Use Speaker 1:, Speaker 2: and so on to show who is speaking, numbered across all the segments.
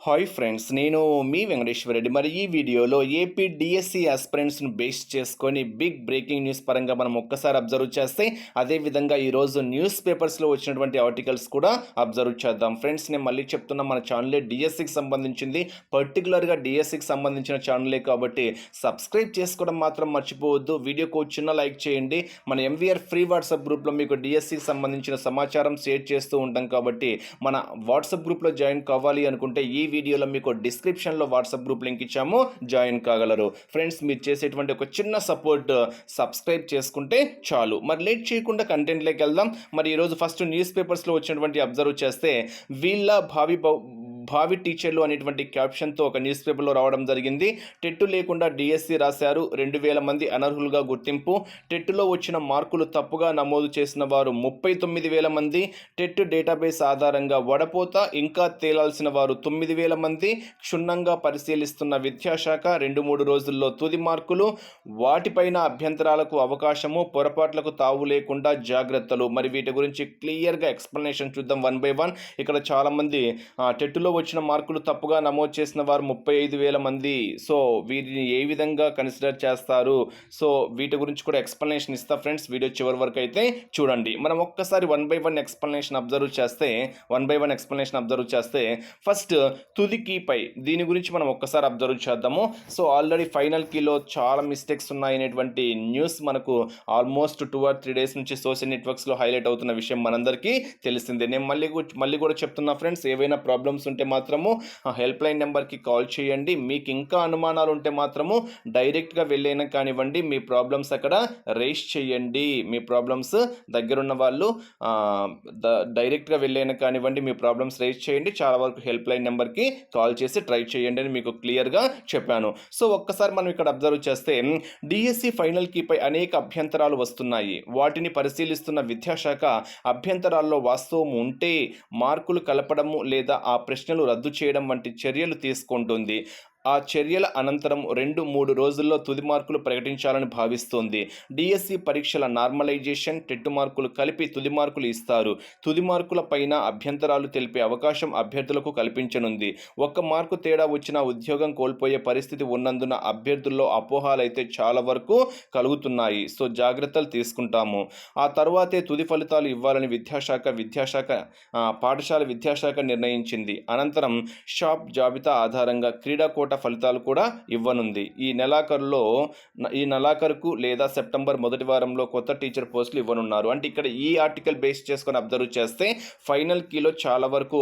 Speaker 1: Hi friends, నేను మీ వెంకటేశ్వర రెడ్డి. మరి ఈ వీడియోలో ఏపీ డిఎస్సి ఆస్పిరెంట్స్ను బేస్ చేసుకొని బిగ్ బ్రేకింగ్ న్యూస్ పరంగా మనం ఒక్కసారి అబ్జర్వ్ చేస్తే, అదేవిధంగా ఈరోజు న్యూస్ పేపర్స్లో వచ్చినటువంటి ఆర్టికల్స్ కూడా అబ్జర్వ్ చేద్దాం. ఫ్రెండ్స్, నేను మళ్ళీ చెప్తున్నా, మన ఛానలే డిఎస్సికి సంబంధించింది, పర్టికులర్గా డిఎస్సికి సంబంధించిన ఛానలే కాబట్టి సబ్స్క్రైబ్ చేసుకోవడం మాత్రం మర్చిపోవద్దు. వీడియోకు చిన్న లైక్ చేయండి. మన ఎంవీఆర్ ఫ్రీ వాట్సాప్ గ్రూప్లో మీకు డిఎస్సికి సంబంధించిన సమాచారం షేర్ చేస్తూ ఉంటాం కాబట్టి మన వాట్సాప్ గ్రూప్లో జాయిన్ కావాలి అనుకుంటే ఈ వీడియోలో మీకు డిస్క్రిప్షన్లో వాట్సాప్ గ్రూప్ లింక్ ఇచ్చాము, జాయిన్ కాగలరు. ఫ్రెండ్స్, మీరు చేసేటువంటి ఒక చిన్న సపోర్ట్ సబ్స్క్రైబ్ చేసుకుంటే చాలు. మరి లేట్ చేయకుండా కంటెంట్లోకి వెళ్దాం. మరి ఈరోజు ఫస్ట్ న్యూస్ పేపర్స్లో వచ్చినటువంటి అబ్జర్వ్ చేస్తే, వీళ్ళ భావి టీచర్లు అనేటువంటి క్యాప్షన్తో ఒక న్యూస్ పేపర్లో రావడం జరిగింది. టెట్టు లేకుండా డిఎస్సి రాశారు, 2000 మంది అనర్హులుగా గుర్తింపు. టెట్టులో వచ్చిన మార్కులు తప్పుగా నమోదు చేసిన వారు 39,000 మంది. టెట్ డేటాబేస్ ఆధారంగా వడపోత ఇంకా తేలాల్సిన వారు 9,000 మంది. క్షుణ్ణంగా పరిశీలిస్తున్న విద్యాశాఖ 2-3 రోజుల్లో తుది మార్కులు. వాటిపైన అభ్యంతరాలకు అవకాశము, పొరపాట్లకు తావు లేకుండా జాగ్రత్తలు. మరి వీటి గురించి క్లియర్గా ఎక్స్ప్లెనేషన్ చూద్దాం వన్ బై వన్. ఇక్కడ చాలామంది టెట్టులో వచ్చిన మార్కులు తప్పుగా నమోదు చేసిన వారు 35,000 మంది. సో వీరిని ఏ విధంగా కన్సిడర్ చేస్తారు, సో వీటి గురించి కూడా ఎక్స్ప్లెనేషన్ ఇస్తా ఫ్రెండ్స్. వీడియో చివరి వరకు అయితే చూడండి. మనం ఒక్కసారి one by one explanation observe చేస్తే ఫస్ట్ తుది కీపై దీని గురించి మనం ఒక్కసారి అబ్జర్వ్ చేద్దాము. సో ఆల్రెడీ ఫైనల్ కీలో చాలా మిస్టేక్స్ ఉన్నాయనేటువంటి న్యూస్ మనకు ఆల్మోస్ట్ 2 or 3 డేస్ నుంచి సోషల్ నెట్వర్క్స్లో హైలైట్ అవుతున్న విషయం మనందరికీ తెలిసిందే. నేను మళ్ళీ కూడా చెప్తున్నా ఫ్రెండ్స్, ఏవైనా ప్రాబ్లమ్స్ ఉంటే మాత్రము హెల్ప్ లైన్ నెంబర్కి కాల్ చేయండి. మీకు ఇంకా అనుమానాలు ఉంటే మాత్రము డైరెక్ట్గా వెళ్ళైనా కానివ్వండి, మీ ప్రాబ్లమ్స్ అక్కడ రేస్ చేయండి. మీ ప్రాబ్లమ్స్ దగ్గరున్న వాళ్ళు డైరెక్ట్గా వెళ్ళైనా కానివ్వండి, మీ ప్రాబ్లమ్స్ రేస్ చేయండి. చాలా వరకు హెల్ప్ లైన్ నెంబర్కి కాల్ చేసి ట్రై చేయండి అని మీకు క్లియర్గా చెప్పాను. సో ఒక్కసారి మనం ఇక్కడ అబ్జర్వ్ చేస్తే, డిఎస్సి ఫైనల్ కీపై అనేక అభ్యంతరాలు వస్తున్నాయి. వాటిని పరిశీలిస్తున్న విద్యాశాఖ అభ్యంతరాల్లో వాస్తవం ఉంటే మార్కులు కలపడము లేదా ఆ ప్రశ్నలు రద్దు చేయడం వంటి చర్యలు తీసుకుంటుంది. ఆ చర్యల అనంతరం 2-3 రోజుల్లో తుది మార్కులు ప్రకటించాలని భావిస్తోంది. డిఎస్సి పరీక్షల నార్మలైజేషన్, టెట్టు మార్కులు కలిపి తుది మార్కులు ఇస్తారు. తుది మార్కుల పైన అభ్యంతరాలు తెలిపే అవకాశం అభ్యర్థులకు కల్పించనుంది. 1 మార్కు తేడా వచ్చినా ఉద్యోగం కోల్పోయే పరిస్థితి ఉన్నందున అభ్యర్థుల్లో అపోహాలైతే చాలా వరకు కలుగుతున్నాయి. సో జాగ్రత్తలు తీసుకుంటాము. ఆ తర్వాతే తుది ఫలితాలు ఇవ్వాలని పాఠశాల విద్యాశాఖ నిర్ణయించింది. అనంతరం షాప్ జాబితా ఆధారంగా క్రీడా ఫలితాలు కూడా ఇవ్వనుంది. ఈ నెలాఖరుకు లేదా సెప్టెంబర్ మొదటి వారంలో కొత్త టీచర్ పోస్టులు ఇవ్వనున్నారు. అంటే ఇక్కడ ఈ ఆర్టికల్ బేస్ చేసుకొని అబ్జర్వ్ చేస్తే ఫైనల్ కీలో చాలా వరకు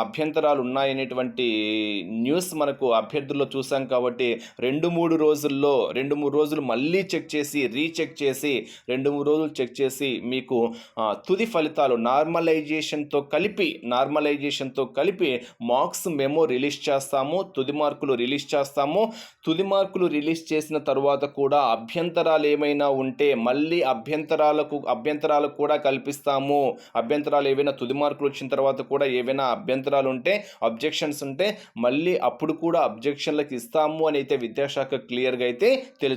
Speaker 1: అభ్యంతరాలు ఉన్నాయనేటువంటి న్యూస్ మనకు అభ్యర్థుల్లో చూసాం. కాబట్టి 2-3 రోజులు మళ్ళీ చెక్ చేసి రీచెక్ చేసి 2-3 రోజులు చెక్ చేసి మీకు తుది ఫలితాలు నార్మలైజేషన్తో కలిపి మార్క్స్ మెమో రిలీజ్ చేస్తాము. తుది మార్కులు రిలీజ్ చేసిన తర్వాత కూడా అభ్యంతరాలు ఏమైనా ఉంటే మళ్ళీ అభ్యంతరాలకు కూడా కల్పిస్తాము. అభ్యంతరాలు ఏవైనా తుది మార్కులు వచ్చిన తర్వాత కూడా ఏవైనా అభ్యంతరాలు ఉంటే, అబ్జెక్షన్స్ ఉంటే మళ్ళీ అప్పుడు కూడా అబ్జెక్షన్లకు ఇస్తాము అని అయితే విద్యాశాఖ క్లియర్గా అయితే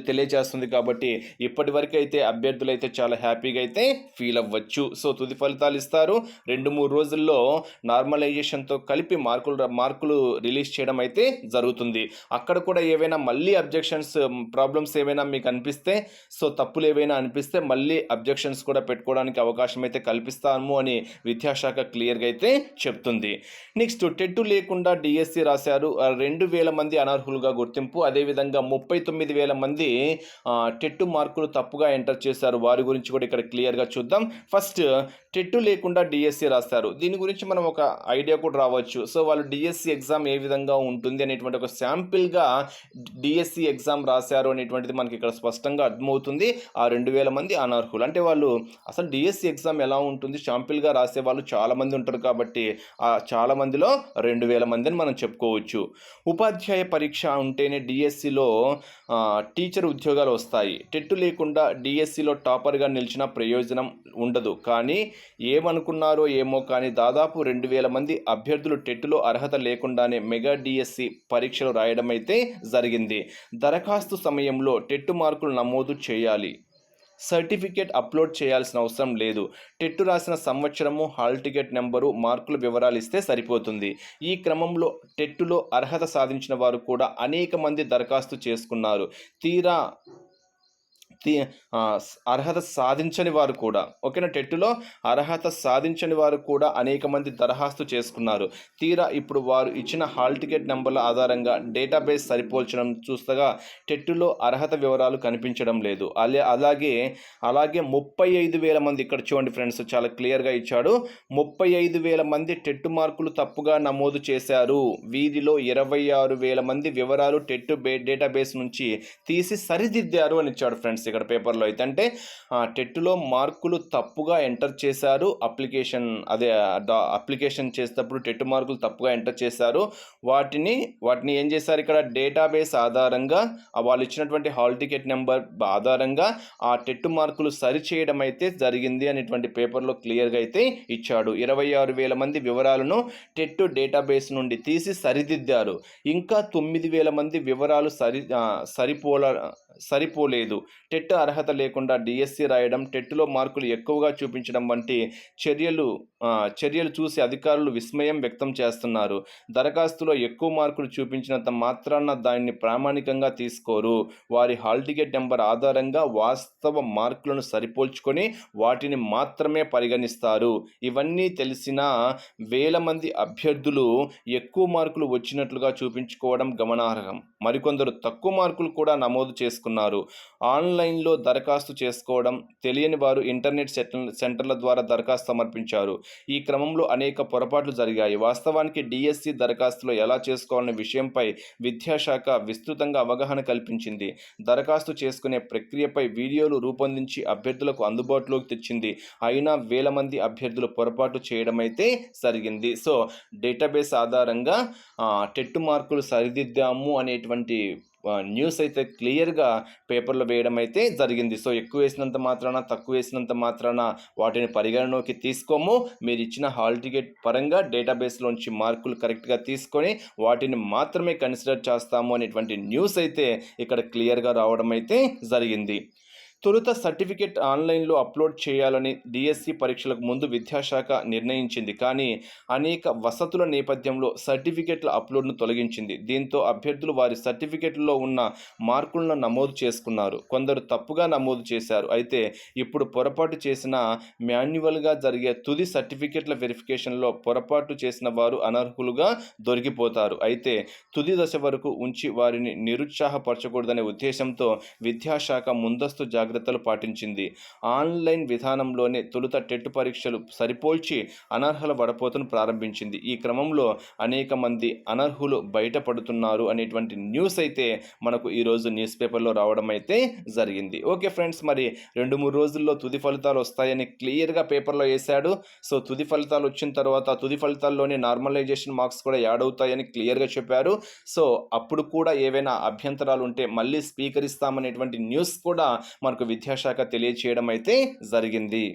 Speaker 1: తెలియజేస్తుంది. కాబట్టి ఇప్పటి వరకు అయితే అభ్యర్థులు అయితే చాలా హ్యాపీగా అయితే ఫీల్ అవ్వచ్చు. సో తుది ఫలితాలు ఇస్తారు. 2-3 రోజుల్లో నార్మలైజేషన్తో కలిపి మార్కులు రిలీజ్ చేయడం అయితే జరుగుతుంది. అక్కడ కూడా ఏవైనా మళ్ళీ అబ్జెక్షన్స్, ప్రాబ్లమ్స్ ఏవైనా మీకు అనిపిస్తే, సో తప్పులు ఏవైనా అనిపిస్తే మళ్ళీ అబ్జెక్షన్స్ కూడా పెట్టుకోవడానికి అవకాశం అయితే కల్పిస్తాము అని విద్యాశాఖ క్లియర్గా అయితే చెప్తుంది. నెక్స్ట్, టెట్టు లేకుండా డిఎస్సి రాశారు, 2,000 మంది అనర్హులుగా గుర్తింపు. అదేవిధంగా 39,000 మంది టెట్టు మార్కులు తప్పుగా ఎంటర్ చేశారు. వారి గురించి కూడా ఇక్కడ క్లియర్గా చూద్దాం. ఫస్ట్, టెట్టు లేకుండా డిఎస్సి రాస్తారు. దీని గురించి మనం ఒక ఐడియా కూడా రావచ్చు. సో వాళ్ళు డిఎస్సి ఎగ్జామ్ ఏ విధంగా ఉంటుంది అనేటువంటి ఒక శాంపిల్గా డిఎస్సి ఎగ్జామ్ రాశారు అనేటువంటిది మనకి ఇక్కడ స్పష్టంగా అర్థమవుతుంది. ఆ 2,000 మంది అనర్హులు అంటే వాళ్ళు అసలు డిఎస్సి ఎగ్జామ్ ఎలా ఉంటుంది శాంపిల్గా రాసే వాళ్ళు చాలామంది ఉంటారు. కాబట్టి ఆ చాలామందిలో 2,000 మందిని మనం చెప్పుకోవచ్చు. ఉపాధ్యాయ పరీక్ష ఉంటేనే డిఎస్సిలో టీచర్ ఉద్యోగాలు వస్తాయి. టెట్టు లేకుండా డిఎస్సిలో టాపర్గా నిలిచిన ప్రయోజనం ఉండదు. కానీ ఏమనుకున్నారో ఏమో కానీ దాదాపు 2,000 మంది అభ్యర్థులు టెట్టులో అర్హత లేకుండానే మెగా డిఎస్సి పరీక్షలు రాయడం అయితే జరిగింది. దరఖాస్తు సమయంలో టెట్టు మార్కులు నమోదు చేయాలి. సర్టిఫికేట్ అప్లోడ్ చేయాల్సిన అవసరం లేదు. టెట్ రాసిన సంవత్సరము, హాల్ టికెట్ నెంబరు, మార్కుల వివరాలు ఇస్తే సరిపోతుంది. ఈ క్రమంలో టెట్టులో అర్హత సాధించిన వారు కూడా అనేక మంది దరఖాస్తు చేసుకున్నారు. తీరా అర్హత సాధించని వారు కూడా, ఓకేనా, టెట్టులో అర్హత సాధించని వారు కూడా అనేక మంది దరఖాస్తు చేసుకున్నారు. తీరా ఇప్పుడు వారు ఇచ్చిన హాల్ టికెట్ నెంబర్ల ఆధారంగా డేటాబేస్ సరిపోల్చడం చూస్తగా టెట్టులో అర్హత వివరాలు కనిపించడం లేదు. అలాగే 35,000 మంది, ఇక్కడ చూడండి ఫ్రెండ్స్, చాలా క్లియర్గా ఇచ్చాడు. 35,000 మంది టెట్టు మార్కులు తప్పుగా నమోదు చేశారు. వీరిలో 26,000 మంది వివరాలు టెట్టు డేటాబేస్ నుంచి తీసి సరిదిద్దారు అని ఇచ్చాడు ఫ్రెండ్స్ ఇక్కడ పేపర్లో అయితే. అంటే టెట్టులో మార్కులు తప్పుగా ఎంటర్ చేశారు, అప్లికేషన్ చేసేటప్పుడు టెట్టు మార్కులు తప్పుగా ఎంటర్ చేశారు. వాటిని ఏం చేశారు, ఇక్కడ డేటాబేస్ ఆధారంగా వాళ్ళు ఇచ్చినటువంటి హాల్ టికెట్ నెంబర్ ఆధారంగా ఆ టెట్టు మార్కులు సరిచేయడం అయితే జరిగింది అనేటువంటి పేపర్లో క్లియర్గా అయితే ఇచ్చాడు. 26,000 మంది వివరాలను టెట్టు డేటాబేస్ నుండి తీసి సరిదిద్దారు. ఇంకా 9,000 మంది వివరాలు సరిపోలేదు. టెట్ అర్హత లేకుండా డిఎస్సి రాయడం, టెట్లో మార్కులు ఎక్కువగా చూపించడం వంటి చర్యలు చూసి అధికారులు విస్మయం వ్యక్తం చేస్తున్నారు. దరఖాస్తులో ఎక్కువ మార్కులు చూపించినంత మాత్రాన దాన్ని ప్రామాణికంగా తీసుకోరు. వారి హాల్ టికెట్ నెంబర్ ఆధారంగా వాస్తవ మార్కులను సరిపోల్చుకొని వాటిని మాత్రమే పరిగణిస్తారు. ఇవన్నీ తెలిసినా వేల మంది అభ్యర్థులు ఎక్కువ మార్కులు వచ్చినట్లుగా చూపించుకోవడం గమనార్హం. మరికొందరు తక్కువ మార్కులు కూడా నమోదు చేసుకున్నారు. ఆన్లైన్లో దరఖాస్తు చేసుకోవడం తెలియని వారు ఇంటర్నెట్ సెంటర్ల ద్వారా దరఖాస్తు సమర్పించారు. ఈ క్రమంలో అనేక పొరపాట్లు జరిగాయి. వాస్తవానికి డిఎస్సి దరఖాస్తులో ఎలా చేసుకోవాలనే విషయంపై విద్యాశాఖ విస్తృతంగా అవగాహన కల్పించింది. దరఖాస్తు చేసుకునే ప్రక్రియపై వీడియోలు రూపొందించి అభ్యర్థులకు అందుబాటులోకి తెచ్చింది. అయినా వేల మంది అభ్యర్థులు పొరపాటు చేయడం అయితే జరిగింది. సో డేటాబేస్ ఆధారంగా టెట్టు మార్కులు సరిదిద్దాము అనేటువంటి న్యూస్ అయితే క్లియర్గా పేపర్లో వేయడం అయితే జరిగింది. సో ఎక్కువ వేసినంత మాత్రాన, తక్కువ వేసినంత మాత్రాన వాటిని పరిగణలోకి తీసుకోము. మీరు ఇచ్చిన హాల్ టికెట్ పరంగా డేటాబేస్లోంచి మార్కులు కరెక్ట్గా తీసుకొని వాటిని మాత్రమే కన్సిడర్ చేస్తాము అనేటువంటి న్యూస్ అయితే ఇక్కడ క్లియర్గా రావడం అయితే జరిగింది. తొలుత సర్టిఫికెట్ ఆన్లైన్లో అప్లోడ్ చేయాలని డిఎస్సి పరీక్షలకు ముందు విద్యాశాఖ నిర్ణయించింది. కానీ అనేక వసతుల నేపథ్యంలో సర్టిఫికెట్ల అప్లోడ్ను తొలగించింది. దీంతో అభ్యర్థులు వారి సర్టిఫికెట్లో ఉన్న మార్కులను నమోదు చేసుకున్నారు. కొందరు తప్పుగా నమోదు చేశారు. అయితే ఇప్పుడు పొరపాటు చేసిన మాన్యువల్గా జరిగే తుది సర్టిఫికెట్ల వెరిఫికేషన్లో పొరపాటు చేసిన వారు అనర్హులుగా దొరికిపోతారు. అయితే తుది దశ వరకు ఉంచి వారిని నిరుత్సాహపరచకూడదనే ఉద్దేశంతో విద్యాశాఖ ముందస్తు జాగ్రత్తలు పాటించింది. ఆన్లైన్ విధానంలోనే తొలుత టెట్ పరీక్షలు సరిపోల్చి అనర్హుల వడపోతను ప్రారంభించింది. ఈ క్రమంలో అనేక మంది అనర్హులు బయటపడుతున్నారు అనేటువంటి న్యూస్ అయితే మనకు ఈరోజు న్యూస్ పేపర్లో రావడం అయితే జరిగింది. ఓకే ఫ్రెండ్స్, మరి 2-3 రోజుల్లో తుది ఫలితాలు వస్తాయని క్లియర్గా పేపర్లో వేశాడు. సో తుది ఫలితాలు వచ్చిన తర్వాత తుది ఫలితాల్లోనే నార్మలైజేషన్ మార్క్స్ కూడా యాడ్ అవుతాయని క్లియర్గా చెప్పారు. సో అప్పుడు కూడా ఏవైనా అభ్యంతరాలు ఉంటే మళ్ళీ స్వీకరిస్తామనేటువంటి న్యూస్ కూడా మనకు విద్యాశాఖ తెలియచేయడం అయితే జరిగింది.